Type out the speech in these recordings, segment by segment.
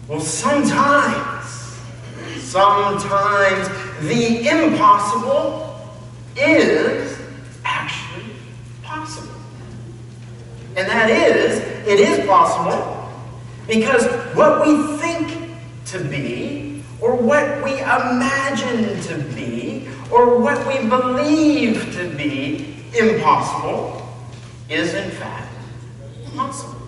Well, sometimes the impossible is actually possible. And that is, it is possible because what we think to be, or what we imagine to be, or what we believe to be impossible is in fact possible.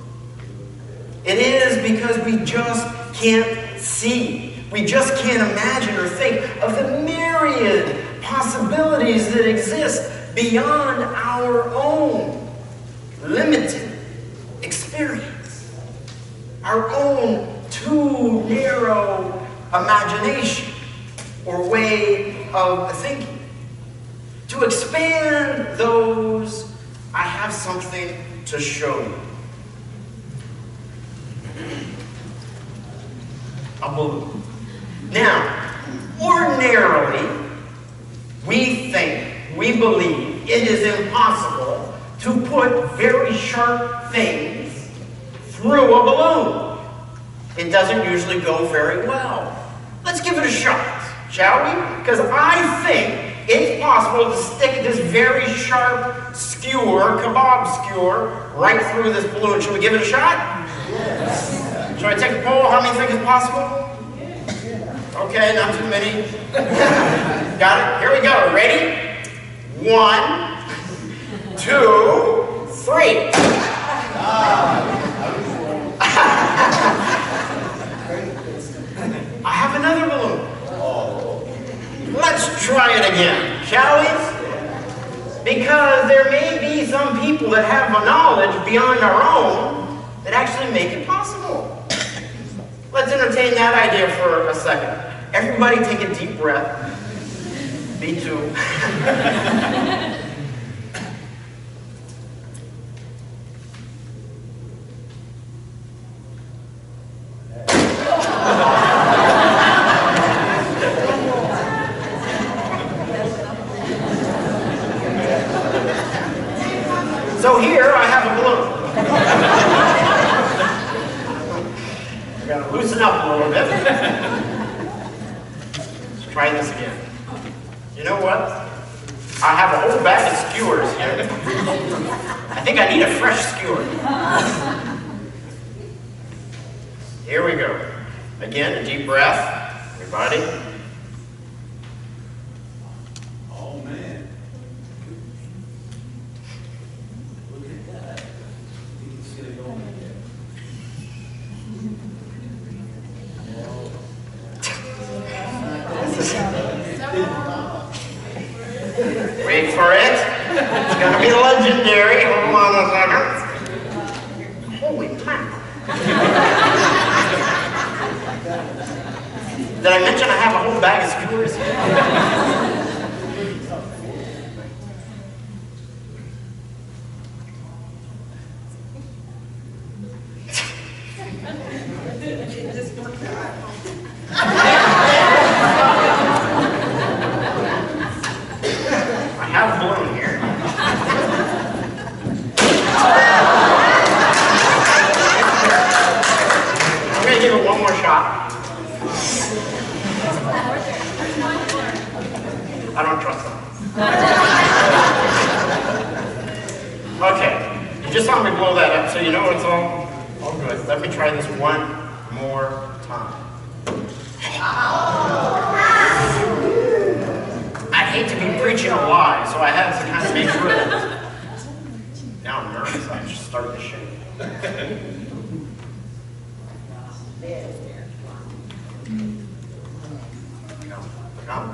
It is because we just can't see. We just can't imagine or think of the myriad possibilities that exist beyond our own limited experience, our own too narrow imagination or way of thinking. To expand those, I have something to show you. A balloon. Now, ordinarily, we believe it is impossible to put very sharp things through a balloon. It doesn't usually go very well. Let's give it a shot, shall we? Because I think it's possible to stick this very sharp skewer, kebab skewer, right through this balloon. Should we give it a shot? Yes. Should I take a poll? How many think it's possible? Okay, not too many. Got it? Here we go. Ready? 1, 2, 3. I have another balloon. Let's try it again, shall we? Because there may be some people that have a knowledge beyond our own that actually make it possible. Let's entertain that idea for a second. Everybody take a deep breath. Me too. So here I have a balloon. I gotta loosen up a little bit. Let's try this again. You know what? I have a whole bag of skewers here. I think I need a fresh skewer. Here we go. Again, a deep breath. Everybody. Oh man. Look at that. You can see it going again. Wait for it. It's gonna be legendary. Hold on a second. Holy mackerel. Did I mention I have a whole bag of skewers? I have a balloon here. I'm going to give it one more shot. I don't trust them. Okay, you just saw me blow that up, so you know it's all good. Let me try this one more time. I hate to be preaching a lie, so I had to kind of make sure that. Now I'm nervous. I just started to shake. Come.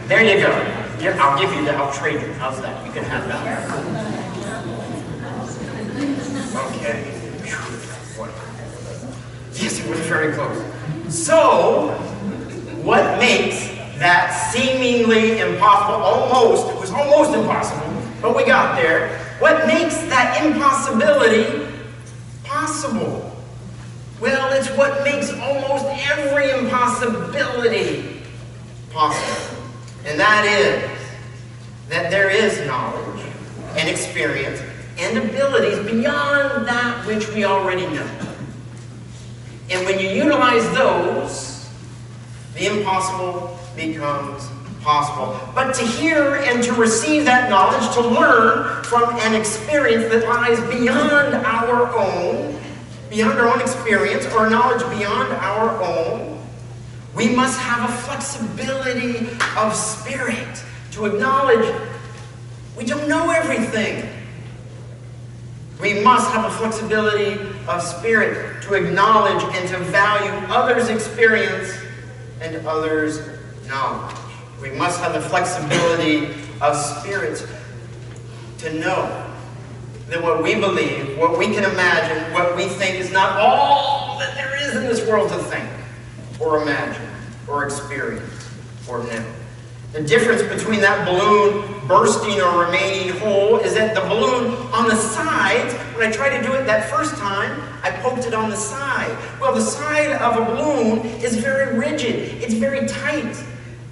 There you go. Here, I'll give you that. I'll trade you. How's that? You can have that. Okay. Yes, it was very close. So, what makes that seemingly impossible, it was almost impossible, but we got there. What makes that impossibility possible? Well, it's what makes almost every impossibility possible. And that is that there is knowledge and experience and abilities beyond that which we already know. And when you utilize those, the impossible becomes possible. But to hear and to receive that knowledge, to learn from an experience that lies beyond our own experience or knowledge beyond our own, we must have a flexibility of spirit to acknowledge we don't know everything. We must have a flexibility of spirit to acknowledge and to value others' experience and others' knowledge. We must have the flexibility of spirit to know that what we believe, what we can imagine, what we think is not all that there is in this world to think or imagine or experience or know. The difference between that balloon bursting or remaining whole is that the balloon on the sides, when I tried to do it that first time, I poked it on the side. Well, the side of a balloon is very rigid. It's very tight.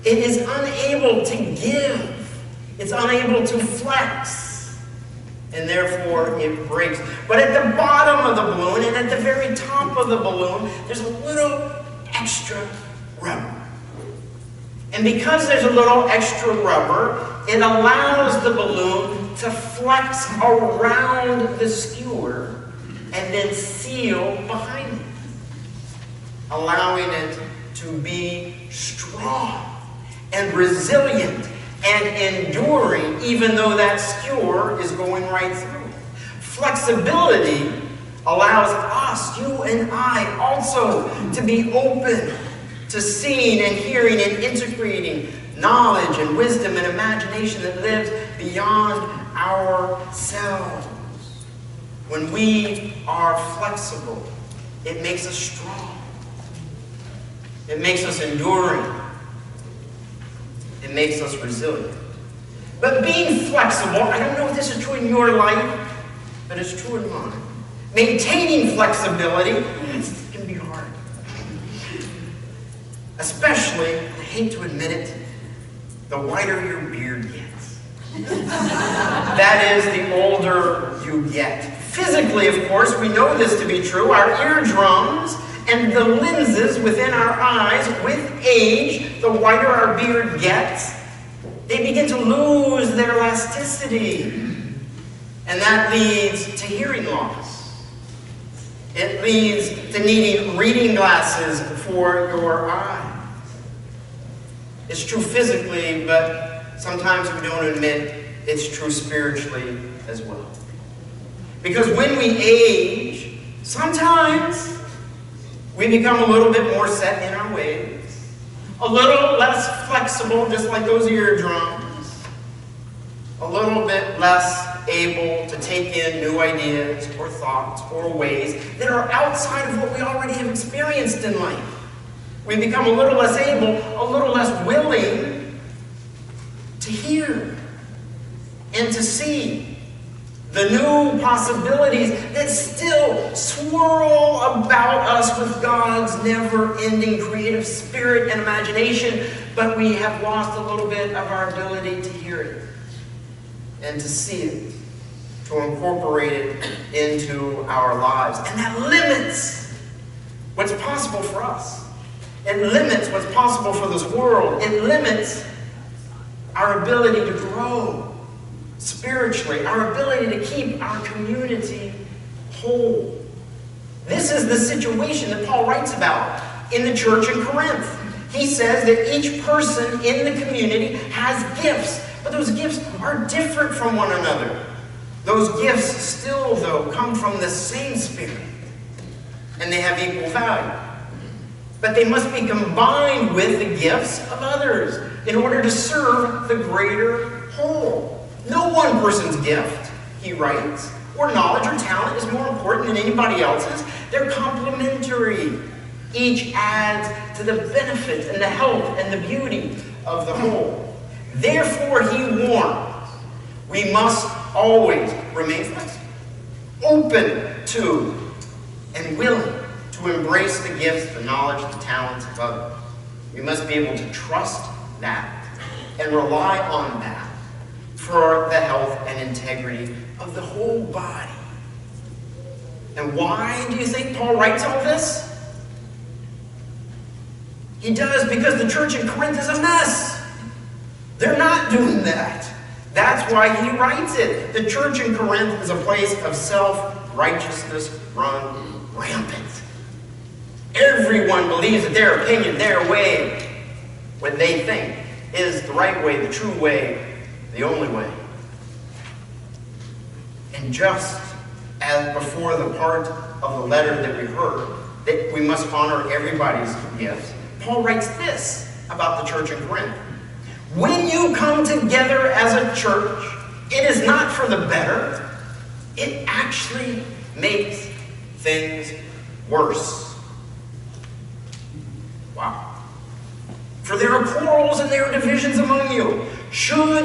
It is unable to give. It's unable to flex. And therefore, it breaks. But at the bottom of the balloon and at the very top of the balloon, there's a little extra rubber. And because there's a little extra rubber, it allows the balloon to flex around the skewer and then seal behind it, allowing it to be strong and resilient and enduring, even though that skewer is going right through it. Flexibility allows us, you and I, also to be open to seeing and hearing and integrating knowledge and wisdom and imagination that lives beyond ourselves. When we are flexible, it makes us strong. It makes us enduring. It makes us resilient. But being flexible, I don't know if this is true in your life, but it's true in mine. Maintaining flexibility, it can be hard. Especially, I hate to admit it, the whiter your beard gets. That is, the older you get. Physically, of course, we know this to be true. Our eardrums and the lenses within our eyes, with age, the whiter our beard gets, they begin to lose their elasticity. And that leads to hearing loss. It leads to needing reading glasses for your eyes. It's true physically, but sometimes we don't admit it's true spiritually as well. Because when we age, sometimes we become a little bit more set in our ways, a little less flexible, just like those eardrums, a little bit less able to take in new ideas or thoughts or ways that are outside of what we already have experienced in life. We become a little less able, a little less willing to hear and to see the new possibilities that still swirl about us with God's never-ending creative spirit and imagination, but we have lost a little bit of our ability to hear it and to see it, to incorporate it into our lives. And that limits what's possible for us. It limits what's possible for this world. It limits our ability to grow spiritually, our ability to keep our community whole. This is the situation that Paul writes about in the church in Corinth. He says that each person in the community has gifts, but those gifts are different from one another. Those gifts still, though, come from the same Spirit, and they have equal value. But they must be combined with the gifts of others in order to serve the greater whole. No one person's gift, he writes, or knowledge or talent is more important than anybody else's. They're complementary. Each adds to the benefit and the health and the beauty of the whole. Therefore, he warns, we must always remain flexible, open to and willing to embrace the gifts, the knowledge, the talents of others. We must be able to trust that and rely on that for the health and integrity of the whole body. And why do you think Paul writes all this? He does because the church in Corinth is a mess. They're not doing that. That's why he writes it. The church in Corinth is a place of self-righteousness run rampant. Everyone believes that their opinion, their way, what they think is the right way, the true way, the only way. And just as before the part of the letter that we heard, that we must honor everybody's gifts, Paul writes this about the church in Corinth. When you come together as a church, it is not for the better. It actually makes things worse. Wow. For there are quarrels and there are divisions among you. Should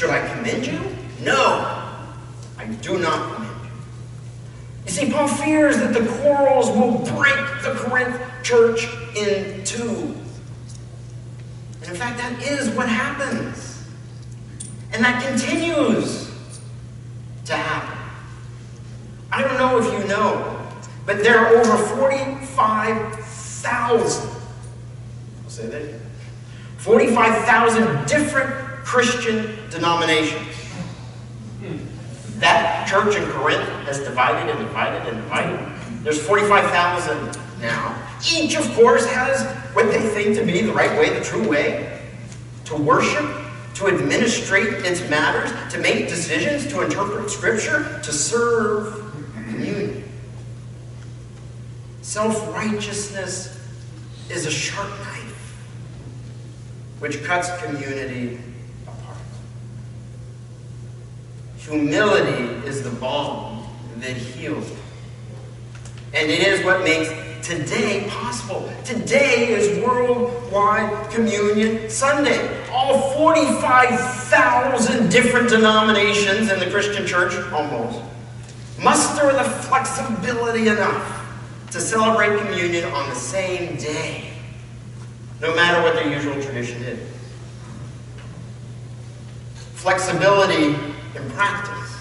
I commend you? No, I do not commend you. You see, Paul fears that the quarrels will break the Corinth church in two. And in fact, that is what happens. And that continues to happen. I don't know if you know, but there are over 45,000, I'll say that again, 45,000 different Christian denominations. That church in Corinth has divided and divided and divided. There's 45,000 now. Each, of course, has what they think to be the right way, the true way, to worship, to administrate its matters, to make decisions, to interpret Scripture, to serve communion. Self-righteousness is a sharp knife which cuts community apart. Humility is the balm that heals. And it is what makes today possible. Today is Worldwide Communion Sunday. All 45,000 different denominations in the Christian church, almost, muster the flexibility enough to celebrate communion on the same day, no matter what their usual tradition is. Flexibility in practice,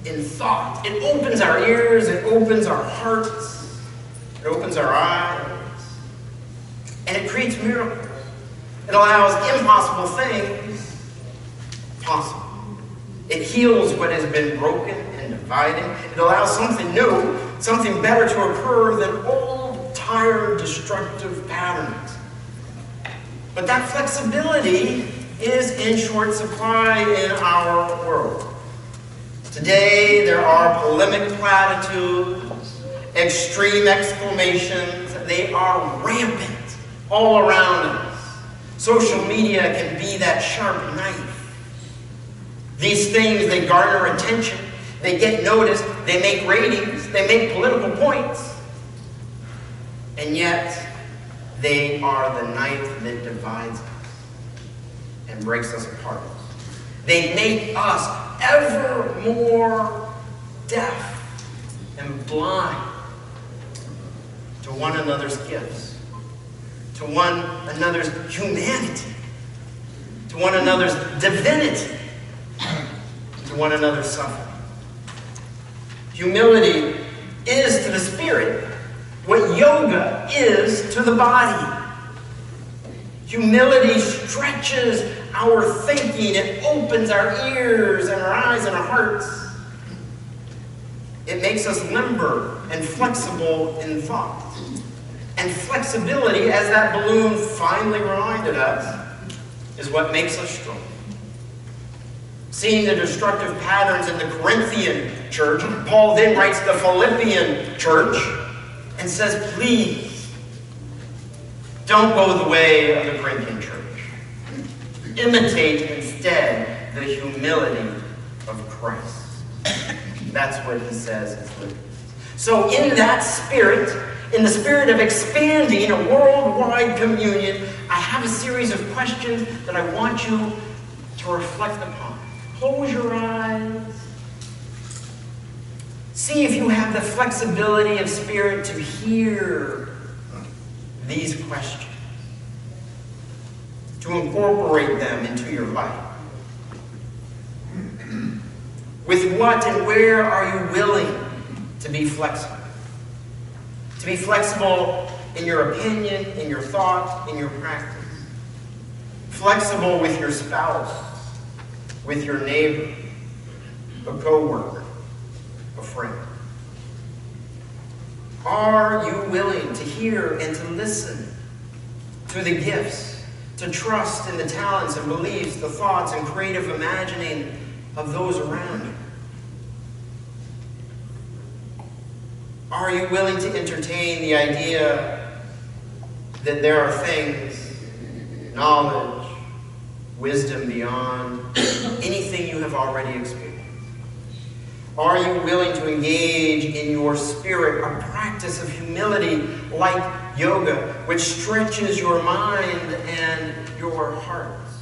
in thought. It opens our ears, it opens our hearts, it opens our eyes, and it creates miracles. It allows impossible things possible. It heals what has been broken and divided. It allows something new, something better to occur than old, tired, destructive patterns. But that flexibility is in short supply in our world. Today, there are polemic platitudes, extreme exclamations. They are rampant all around us. Social media can be that sharp knife. These things, they garner attention. They get noticed. They make ratings. They make political points. And yet, they are the knife that divides us and breaks us apart. They make us ever more deaf and blind to one another's gifts, to one another's humanity, to one another's divinity, to one another's suffering. Humility is to the spirit what yoga is to the body. Humility stretches our thinking. It opens our ears and our eyes and our hearts. It makes us limber and flexible in thought. And flexibility, as that balloon finally reminded us, is what makes us strong. Seeing the destructive patterns in the Corinthian church, Paul then writes the Philippian church and says, please, don't go the way of the Corinthian church. Imitate instead the humility of Christ. That's what he says in Philippians. So in that spirit, in the spirit of expanding a worldwide communion, I have a series of questions that I want you to reflect upon. Close your eyes. See if you have the flexibility of spirit to hear these questions, to incorporate them into your life. With what and where are you willing to be flexible? To be flexible in your opinion, in your thought, in your practice. Flexible with your spouse, with your neighbor, a co-worker, a friend. Are you willing to hear and to listen to the gifts, to trust in the talents and beliefs, the thoughts and creative imagining of those around you? Are you willing to entertain the idea that there are things, knowledge, wisdom beyond anything you have already experienced? Are you willing to engage in your spirit a practice of humility like yoga, which stretches your mind and your hearts?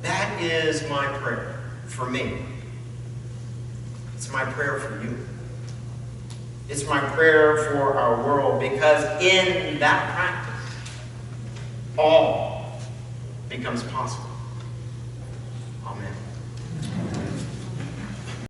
That is my prayer for me. It's my prayer for you. It's my prayer for our world, because in that practice, all becomes possible. Amen.